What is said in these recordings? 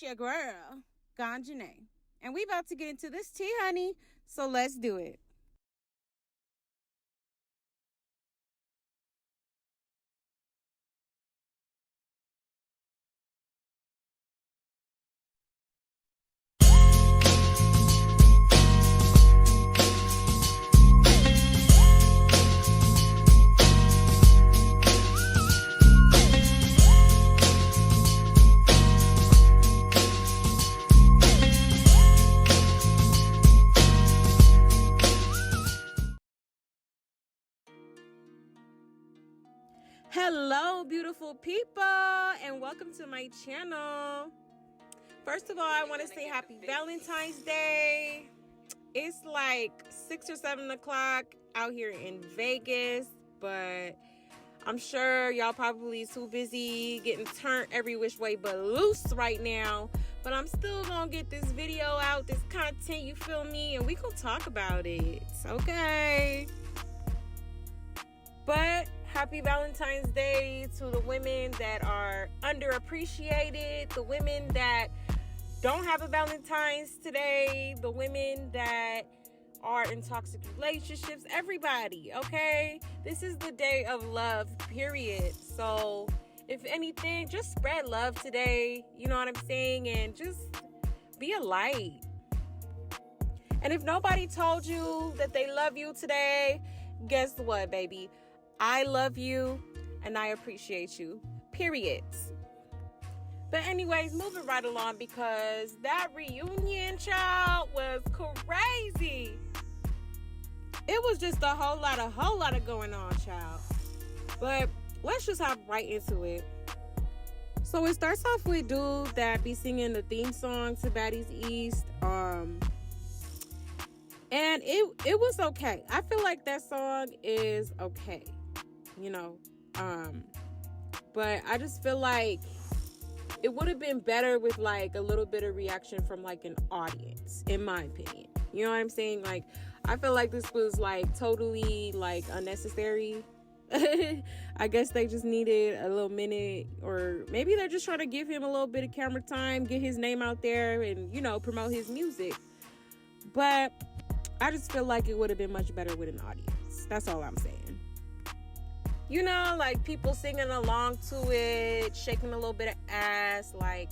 It's your girl, Ganjane. And we about to get into this tea, honey. So let's do it. Hello, beautiful people, and welcome to my channel. First of all, I want to say happy Valentine's Day. It's like 6 or 7 o'clock out here in Vegas, but I'm sure y'all probably too busy getting turned every which way but loose right now. But I'm still gonna get this video out, this content, you feel me? And we gonna talk about it, okay? But happy Valentine's Day to the women that are underappreciated, the women that don't have a Valentine's today, the women that are in toxic relationships, everybody, okay? This is the day of love, period. So if anything, just spread love today, you know what I'm saying? And just be a light. And if nobody told you that they love you today, guess what, baby? I love you and I appreciate you, period. But anyways, moving right along, because that reunion, child, was crazy. It was just a whole lot of going on, child. But let's just hop right into it. So it starts off with dude that be singing the theme song to Baddies East. And it was okay. I feel like that song is okay. You know, but I just feel like it would have been better with like a little bit of reaction from like an audience, in my opinion. You know what I'm saying? Like, I feel like this was like totally like unnecessary. I guess they just needed a little minute, or maybe they're just trying to give him a little bit of camera time, get his name out there, and, you know, promote his music. But I just feel like it would have been much better with an audience. That's all I'm saying. You know, like people singing along to it, shaking a little bit of ass, like,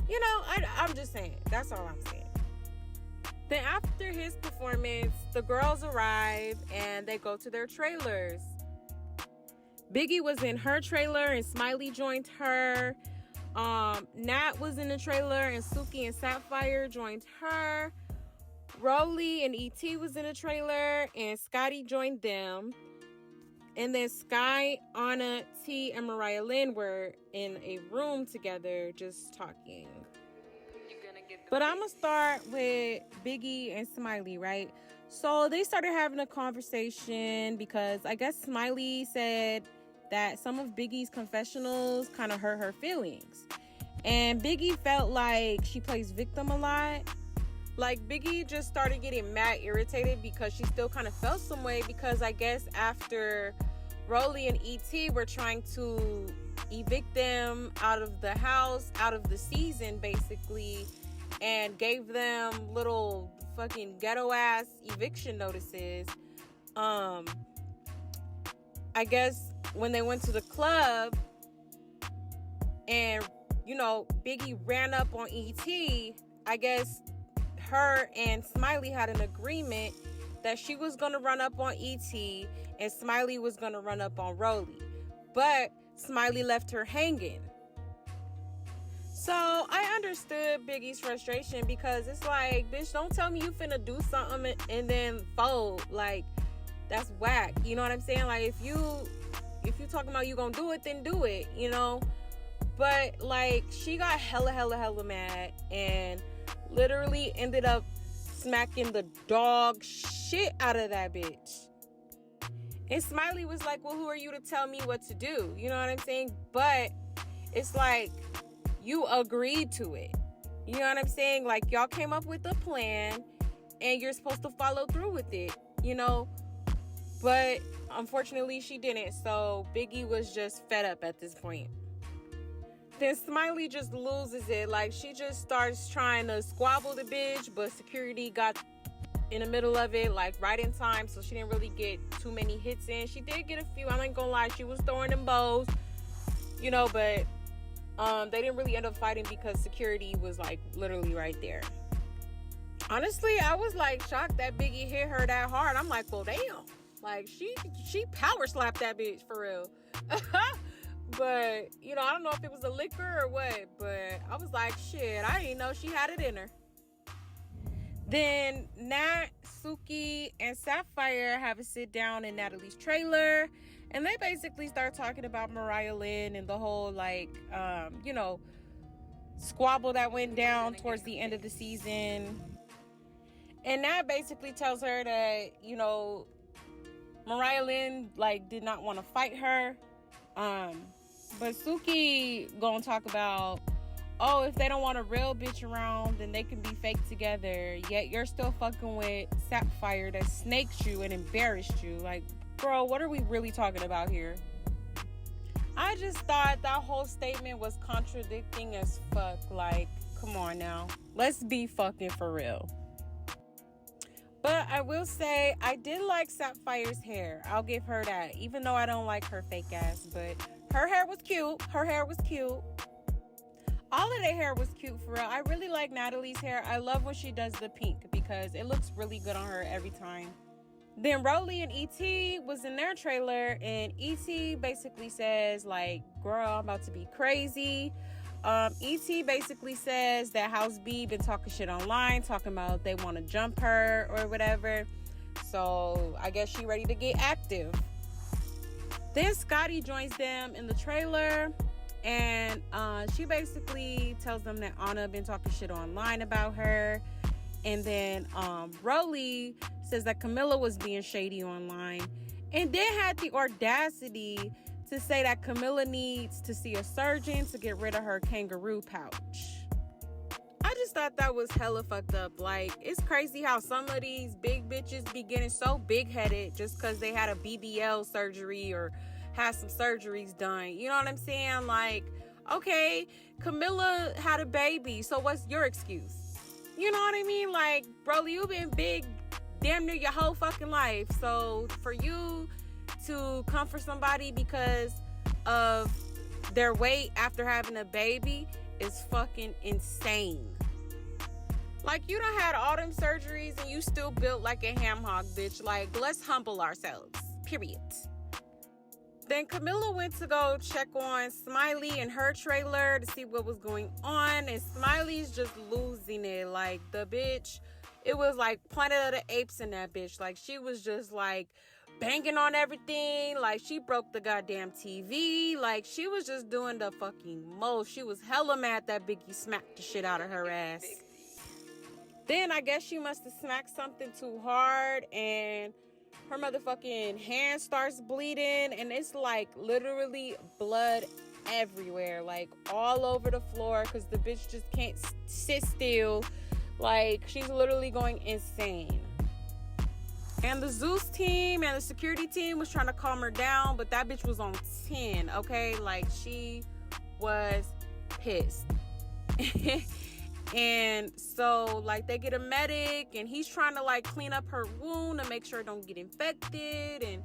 you know, I'm just saying. That's all I'm saying. Then after his performance, the girls arrive and they go to their trailers. Biggie was in her trailer and Smiley joined her. Nat was in the trailer and Suki and Sapphire joined her. Rolly and E.T. was in the trailer and Scotty joined them. And then Sky, Anna, T, and Mariah Lynn were in a room together just talking. But I'm going to start with Biggie and Smiley, right? So they started having a conversation because I guess Smiley said that some of Biggie's confessionals kind of hurt her feelings. And Biggie felt like she plays victim a lot. Like, Biggie just started getting mad irritated because she still kind of felt some way, because I guess after Rolly and E.T. were trying to evict them out of the house, out of the season, basically, and gave them little fucking ghetto-ass eviction notices, I guess when they went to the club and, you know, Biggie ran up on E.T., I guess her and Smiley had an agreement that she was going to run up on E.T. and Smiley was going to run up on Rolly. But Smiley left her hanging. So I understood Biggie's frustration, because it's like, bitch, don't tell me you finna do something and then fold. Like, that's whack. You know what I'm saying? Like, if you talking about you gonna do it, then do it, you know? But, like, she got hella mad and literally ended up smacking the dog shit out of that bitch. And Smiley was like, well, who are you to tell me what to do? You know what I'm saying? But it's like, you agreed to it. You know what I'm saying? Like, y'all came up with a plan and you're supposed to follow through with it, you know? But unfortunately, she didn't. So Biggie was just fed up at this point. Then Smiley just loses it. Like, she just starts trying to squabble the bitch, but security got in the middle of it, like, right in time, so she didn't really get too many hits in. She did get a few, I ain't gonna lie, she was throwing them bows, you know, but they didn't really end up fighting because security was, like, literally right there. Honestly, I was, like, shocked that Biggie hit her that hard. I'm like, well, damn. Like, she power slapped that bitch, for real. But, you know, I don't know if it was a liquor or what, but I was like, shit, I didn't know she had it in her. Then Nat, Suki, and Sapphire have a sit down in Natalie's trailer, and they basically start talking about Mariah Lynn and the whole, like, you know, squabble that went down towards the end of the season. And Nat basically tells her that, you know, Mariah Lynn, like, did not want to fight her. But Suki gonna talk about, oh, if they don't want a real bitch around, then they can be fake together. Yet you're still fucking with Sapphire that snaked you and embarrassed you. Like, bro, what are we really talking about here? I just thought that whole statement was contradicting as fuck. Like, come on now. Let's be fucking for real. But I will say, I did like Sapphire's hair. I'll give her that. Even though I don't like her fake ass. But her hair was cute. Her hair was cute. All of their hair was cute, for real. I really like Natalie's hair. I love when she does the pink because it looks really good on her every time. Then Rolly and E.T. was in their trailer, and E.T. basically says, like, girl, I'm about to be crazy. E.T. basically says that House B been talking shit online, talking about they want to jump her or whatever. So I guess she ready to get active. Then Scotty joins them in the trailer, and she basically tells them that Anna been talking shit online about her. And then Rolly says that Camilla was being shady online, and then had the audacity to say that Camilla needs to see a surgeon to get rid of her kangaroo pouch. I just thought that was hella fucked up. Like, it's crazy how some of these big bitches be getting so big-headed just because they had a BBL surgery or had some surgeries done. You know what I'm saying? Like, okay, Camilla had a baby, so what's your excuse? You know what I mean? Like, bro, you've been big damn near your whole fucking life. So for you to come for somebody because of their weight after having a baby is fucking insane. Like, you done had all them surgeries and you still built like a ham hock, bitch. Like, let's humble ourselves, period. Then Camilla went to go check on Smiley in her trailer to see what was going on, and Smiley's just losing it. Like, the bitch, it was like Planet of the Apes in that bitch. Like, she was just like banging on everything. Like, she broke the goddamn TV. Like, she was just doing the fucking most. She was hella mad that Biggie smacked the shit out of her ass. Then I guess she must have smacked something too hard, and her motherfucking hand starts bleeding, and it's like literally blood everywhere, like all over the floor, because the bitch just can't sit still. Like, she's literally going insane. And the Zeus team and the security team was trying to calm her down, but that bitch was on 10, okay? Like, she was pissed. And so, like, they get a medic, and he's trying to, like, clean up her wound to make sure it don't get infected, and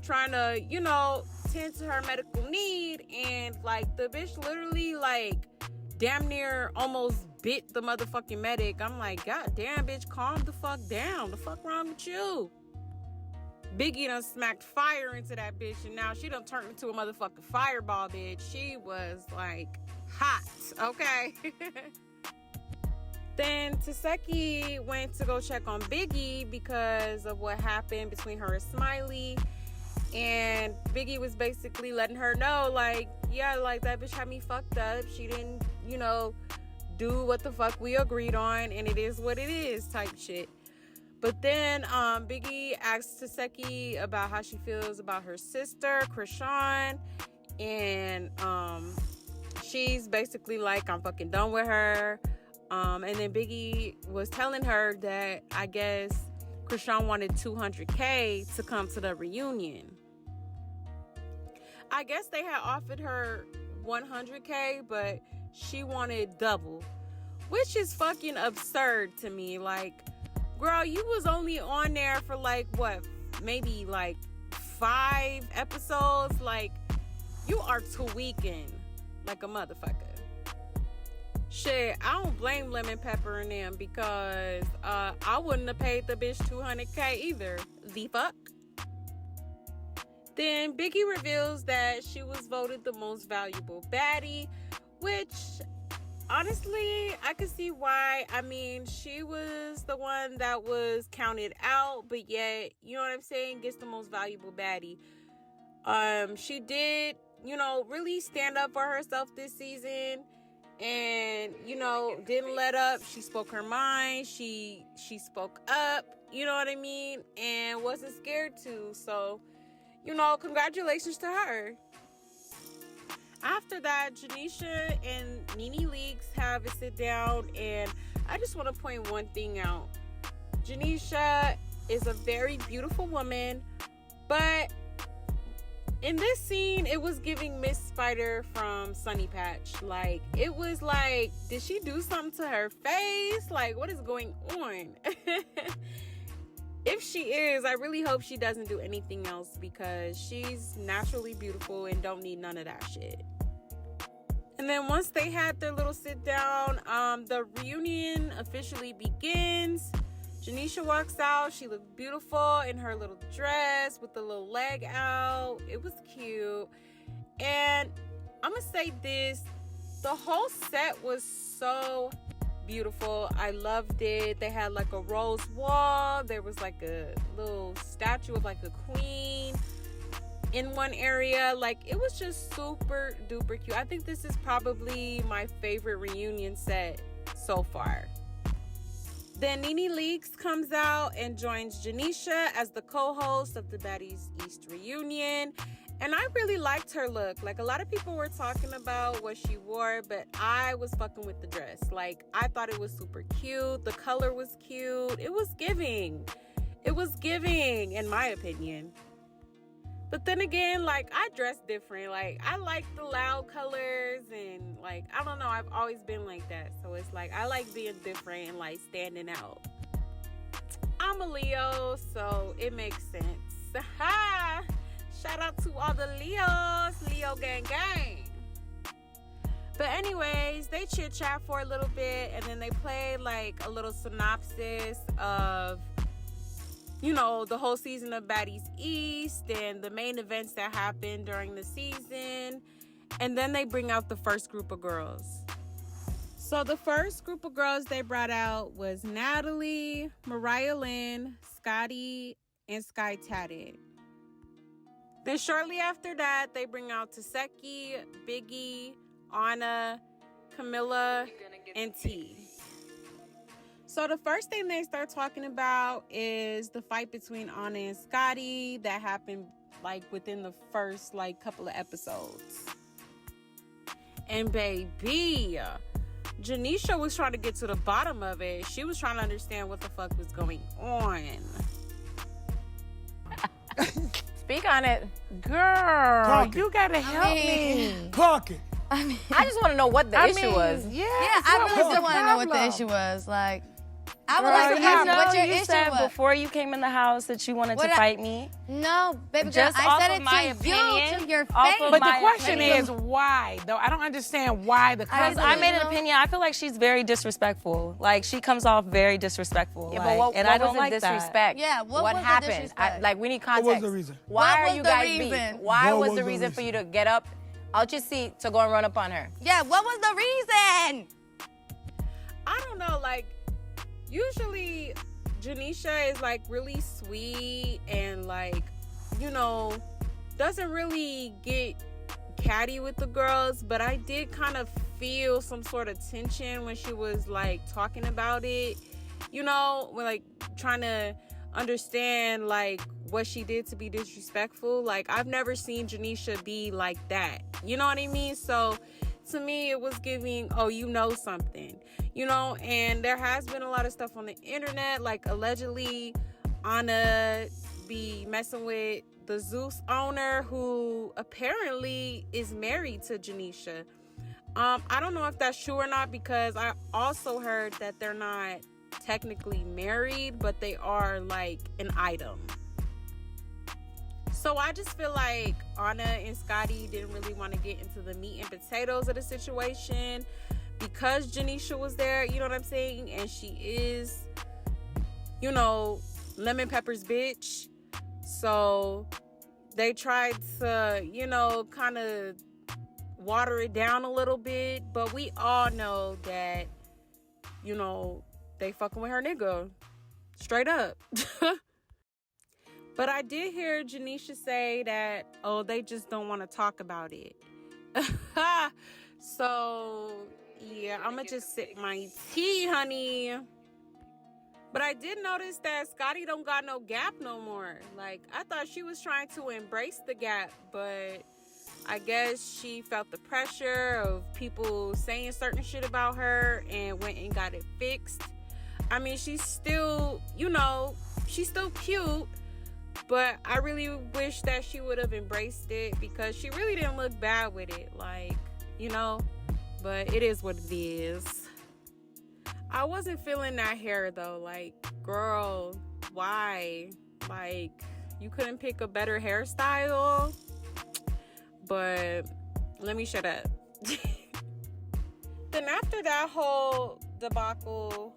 trying to, you know, tend to her medical need. And, like, the bitch literally, like, damn near almost bit the motherfucking medic. I'm like, god damn, bitch, calm the fuck down. The fuck wrong with you? Biggie done smacked fire into that bitch, and now she done turned into a motherfucking fireball, bitch. She was, like, hot, okay? Then Tesehki went to go check on Biggie because of what happened between her and Smiley. And Biggie was basically letting her know, like, yeah, like, that bitch had me fucked up. She didn't, you know, do what the fuck we agreed on, and it is what it is type shit. But then Biggie asked Tesehki about how she feels about her sister, Krishan. And she's basically like, I'm fucking done with her. And then Biggie was telling her that I guess Krishan wanted $200K to come to the reunion. I guess they had offered her 100K, but she wanted double, which is fucking absurd to me. Like, girl, you was only on there for like, what, maybe like 5 episodes? Like, you are tweaking like a motherfucker. Shit, I don't blame Lemon Pepper and them, because I wouldn't have paid the bitch 200K either. The fuck? Then Biggie reveals that she was voted the most valuable baddie, which honestly, I could see why. I mean, she was the one that was counted out, but yet, you know what I'm saying, gets the most valuable baddie. She did, you know, really stand up for herself this season. And, you know, didn't let up. She spoke her mind. She spoke up, you know what I mean? And wasn't scared to. So, you know, congratulations to her. After that, Janisha and Nene Leakes have a sit down. And I just want to point one thing out. Janisha is a very beautiful woman. But in this scene, it was giving Miss Spider from Sunny Patch. Like, it was like, did she do something to her face? Like, what is going on? If she is, I really hope she doesn't do anything else, because she's naturally beautiful and don't need none of that shit. And then once they had their little sit down, the reunion officially begins. Janisha walks out. She looked beautiful in her little dress with the little leg out. It was cute. And I'm going to say this. The whole set was so beautiful. I loved it. They had like a rose wall. There was like a little statue of like a queen in one area. Like, it was just super duper cute. I think this is probably my favorite reunion set so far. Then Nene Leakes comes out and joins Janisha as the co-host of the Baddies East reunion. And I really liked her look. Like, a lot of people were talking about what she wore, but I was fucking with the dress. Like, I thought it was super cute. The color was cute. It was giving. It was giving, in my opinion. But then again, like, I dress different. Like, I like the loud colors, and like, I don't know, I've always been like that. So it's like, I like being different and like standing out. I'm a Leo, so it makes sense. Shout out to all the Leos. Leo gang gang. But anyways, they chit chat for a little bit, and then they play like a little synopsis of, you know, the whole season of Baddies East and the main events that happened during the season. And then they bring out the first group of girls. So the first group of girls they brought out was Natalie, Mariah Lynn, Scotty, and Sky Tatted. Then shortly after that, they bring out Tesehki, Biggie, Anna, Camilla, and T. So the first thing they start talking about is the fight between Anna and Scotty that happened like within the first like couple of episodes. And baby, Janisha was trying to get to the bottom of it. She was trying to understand what the fuck was going on. Speak on it. Girl, Talk it. you gotta help me. Clock it. I just want to know what the issue was. Yeah, I really what's do want to know what the problem? issue was. Like, I would Girl, like to you ask know what your you issue said was. before you came in the house that you wanted What to fight me. No, baby girl, Just I off said of it my to opinion, you, to your off face. of But the my question opinion. is why, though? I don't understand why the Because comment. I made an opinion. I feel like she's very disrespectful. Like, she comes off very disrespectful. Yeah, like, but what, and what I don't was like the disrespect? Yeah, what was the happened? disrespect? Like, we need context. What was the reason? Why What are was you the guys reason? beef? Why What was was the the reason for reason? you to get up out your seat to go and run up on her? Yeah, what was the reason? I don't know, like, usually Janisha is like really sweet and like, you know, doesn't really get catty with the girls, but I did kind of feel some sort of tension when she was like talking about it, you know, when like trying to understand like what she did to be disrespectful. Like, I've never seen Janisha be like that, you know what I mean? So to me, it was giving, oh, you know something, you know. And there has been a lot of stuff on the internet, like allegedly Anna be messing with the Zeus owner, who apparently is married to Janisha. I don't know if that's true or not, because I also heard that they're not technically married, but they are like an item. So I just feel like Anna and Scotty didn't really want to get into the meat and potatoes of the situation because Janisha was there, you know what I'm saying? And she is, you know, Lemon Pepper's bitch. So they tried to, you know, kind of water it down a little bit. But we all know that, you know, they fucking with her nigga. Straight up. But I did hear Janisha say that, oh, they just don't want to talk about it. So, yeah, I'm going to just sip my tea, honey. But I did notice that Scotty don't got no gap no more. Like, I thought she was trying to embrace the gap, but I guess she felt the pressure of people saying certain shit about her and went and got it fixed. I mean, she's still, you know, she's still cute. But I really wish that she would have embraced it, because she really didn't look bad with it. Like, you know, but it is what it is. I wasn't feeling that hair though. Like, girl, why? Like, you couldn't pick a better hairstyle? But let me shut up. Then after that whole debacle,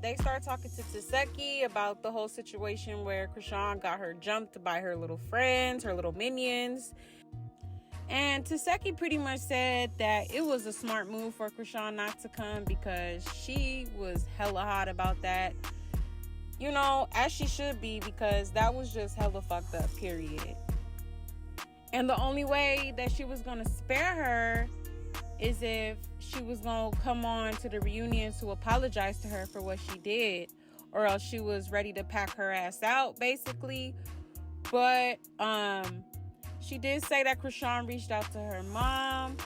they start talking to Tesehki about the whole situation where Krishan got her jumped by her little friends, her little minions. And Tesehki pretty much said that it was a smart move for Krishan not to come, because she was hella hot about that. You know, as she should be, because that was just hella fucked up, period. And the only way that she was going to spare her is if she was going to come on to the reunion to apologize to her for what she did, or else she was ready to pack her ass out, basically. But she did say that Krishan reached out to her mom,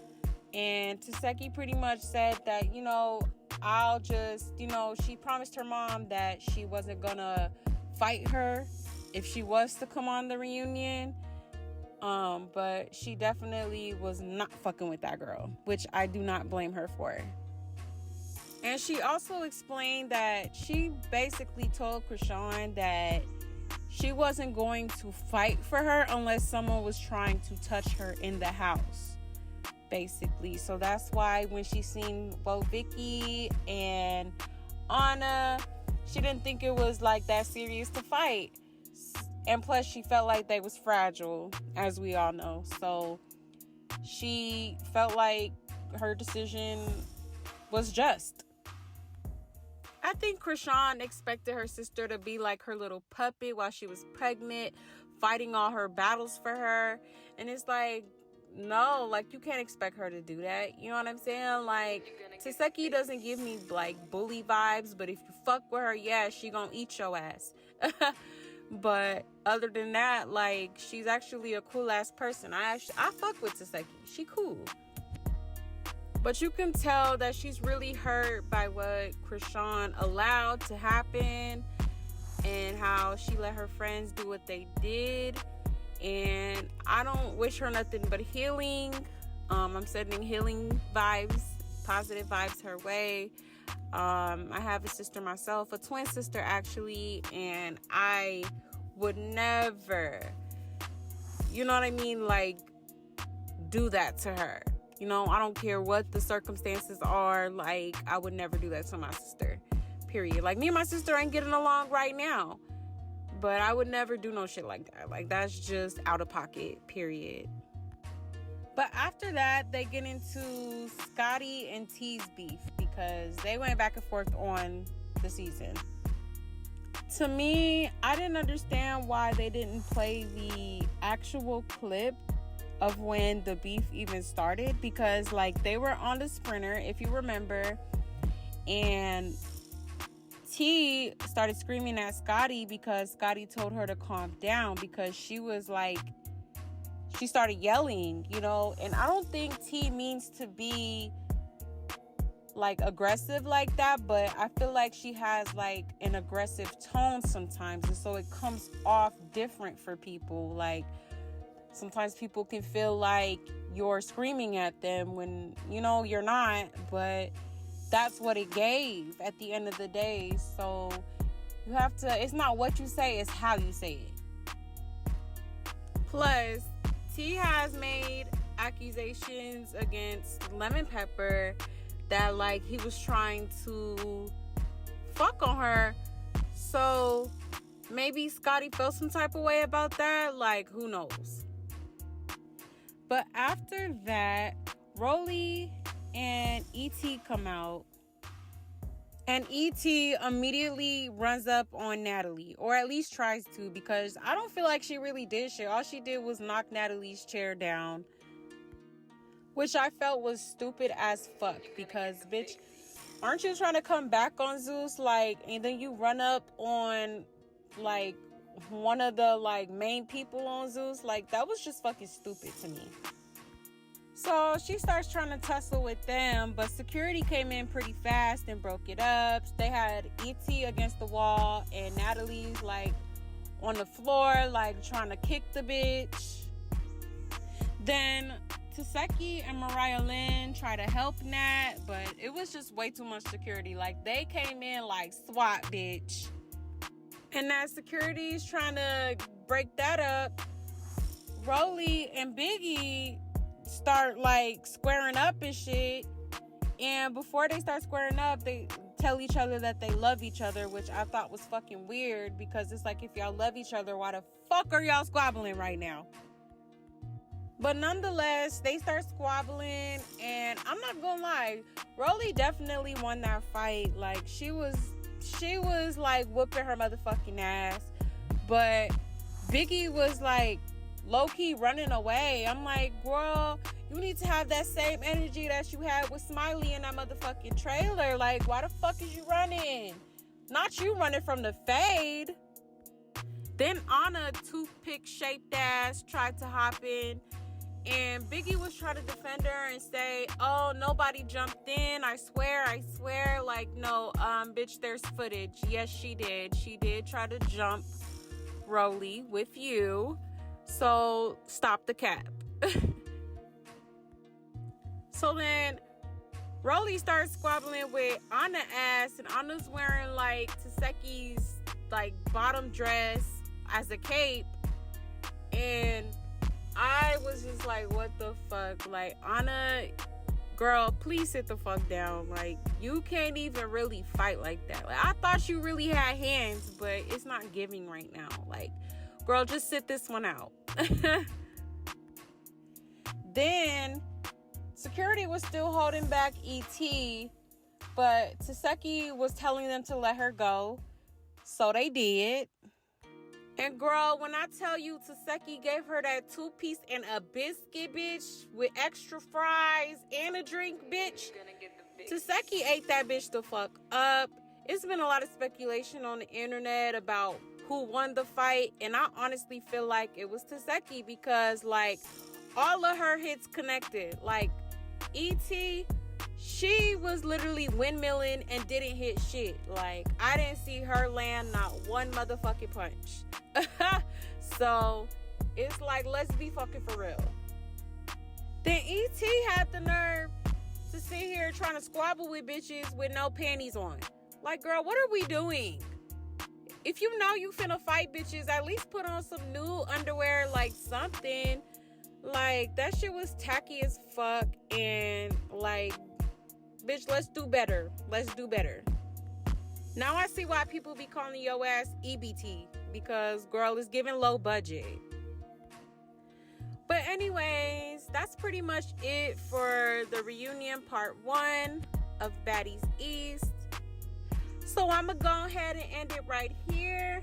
and Tesehki pretty much said that, you know, I'll just, you know, she promised her mom that she wasn't gonna fight her if she was to come on the reunion. But she definitely was not fucking with that girl, which I do not blame her for. And she also explained that she basically told Krishan that she wasn't going to fight for her unless someone was trying to touch her in the house, basically. So that's why when she seen both Vicky and Anna, she didn't think it was like that serious to fight. And plus, she felt like they was fragile, as we all know. So she felt like her decision was just. I think Krishan expected her sister to be like her little puppet while she was pregnant, fighting all her battles for her. And it's like, no, like, you can't expect her to do that. You know what I'm saying? Like, Tesehki doesn't give me like bully vibes, but if you fuck with her, yeah, she gonna eat your ass. But other than that, like, she's actually a cool ass person. I fuck with Tesehki. She cool. But you can tell that she's really hurt by what Krishan allowed to happen and how she let her friends do what they did. And I don't wish her nothing but healing. I'm sending healing vibes, positive vibes her way. I have a sister myself, a twin sister actually, and I would never, you know what I mean, like, do that to her. You know, I don't care what the circumstances are, like, I would never do that to my sister, period. Like, me and my sister ain't getting along right now, but I would never do no shit like that. Like, that's just out of pocket, period. But after that, they get into Scotty and T's beef because they went back and forth on the season. To me, I didn't understand why they didn't play the actual clip of when the beef even started, because like they were on the sprinter, if you remember, and T started screaming at Scotty because Scotty told her to calm down because she was like, she started yelling, you know, and I don't think T means to be like aggressive like that, but I feel like she has like an aggressive tone sometimes, and so it comes off different for people. Like sometimes people can feel like you're screaming at them when you're not, but that's what it gave at the end of the day. So you have to, it's not what you say, it's how you say it. Plus, T has made accusations against Lemon Pepper that like he was trying to fuck on her. So maybe Scotty felt some type of way about that. Like, who knows? But after that, Rolly and E.T. come out. And E.T. immediately runs up on Natalie. Or at least tries to, because I don't feel like she really did shit. All she did was knock Natalie's chair down. Which I felt was stupid as fuck. Because, bitch, aren't you trying to come back on Zeus? Like, and then you run up on, like, one of the, like, main people on Zeus. Like, that was just fucking stupid to me. So she starts trying to tussle with them, but security came in pretty fast and broke it up. They had E.T. against the wall and Natalie's like on the floor, like trying to kick the bitch. Then Tesehki and Mariah Lynn try to help Nat, but it was just way too much security. Like they came in like SWAT, bitch. And that security's trying to break that up. Rolly and Biggie start like squaring up and shit, and before they start squaring up, they tell each other that they love each other, which I thought was fucking weird, because it's like, if y'all love each other, why the fuck are y'all squabbling right now? But nonetheless, they start squabbling, and I'm not gonna lie, Rolly definitely won that fight. Like she was like whooping her motherfucking ass, but Biggie was like low-key running away. I'm like, girl, you need to have that same energy that you had with Smiley in that motherfucking trailer. Like, why the fuck is you running? Not you running from the fade. Then Anna, toothpick-shaped ass, tried to hop in, and Biggie was trying to defend her and say, oh, nobody jumped in. I swear. Like, no, bitch, there's footage. Yes, she did. She did try to jump Rolly with you. So stop the cap. So then Rolly starts squabbling with Anna ass, and Anna's wearing like Tesehki's like bottom dress as a cape, and I was just like, what the fuck? Like, Anna, girl, please sit the fuck down. Like, you can't even really fight like that. Like, I thought you really had hands, but it's not giving right now. Like, girl, just sit this one out. Then security was still holding back E.T., but Tesehki was telling them to let her go. So they did. And girl, when I tell you Tesehki gave her that 2-piece and a biscuit, bitch, with extra fries and a drink, bitch, Tesehki ate that bitch the fuck up. It's been a lot of speculation on the internet about who won the fight, and I honestly feel like it was Tesehki, because like all of her hits connected. Like E.T., she was literally windmilling and didn't hit shit. Like, I didn't see her land not one motherfucking punch. So it's like, let's be fucking for real. Then E.T. had the nerve to sit here trying to squabble with bitches with no panties on. Like, girl, what are we doing? If you know you finna fight bitches, at least put on some new underwear, like something. Like, that shit was tacky as fuck. And like, bitch, let's do better. Let's do better. Now I see why people be calling your ass EBT. Because, girl, it's giving low budget. But anyways, that's pretty much it for the reunion part 1 of Baddies East. So I'm going to go ahead and end it right here.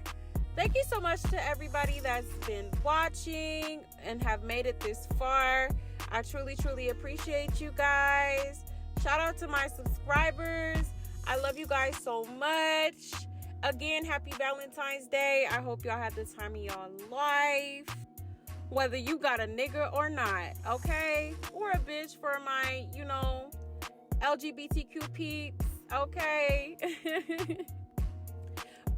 Thank you so much to everybody that's been watching and have made it this far. I truly, truly appreciate you guys. Shout out to my subscribers. I love you guys so much. Again, happy Valentine's Day. I hope y'all had the time of y'all life. Whether you got a nigga or not, okay? Or a bitch for my, LGBTQ peeps, okay?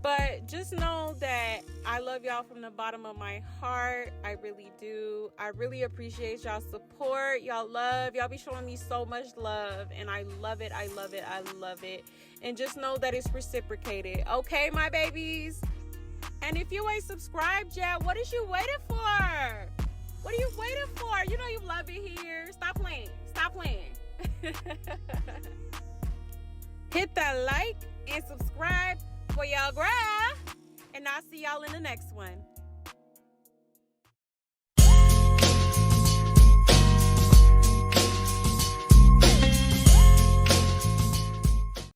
But just know that I love y'all from the bottom of my heart. I really do. I really appreciate y'all support, y'all love. Y'all be showing me so much love, and I love it. I love it. I love it. And just know that it's reciprocated. Okay, my babies? And if you ain't subscribed yet, what is you waiting for? What are you waiting for? You know you love it here. Stop playing. Stop playing. Hit that like and subscribe for y'all, grab. And I'll see y'all in the next one.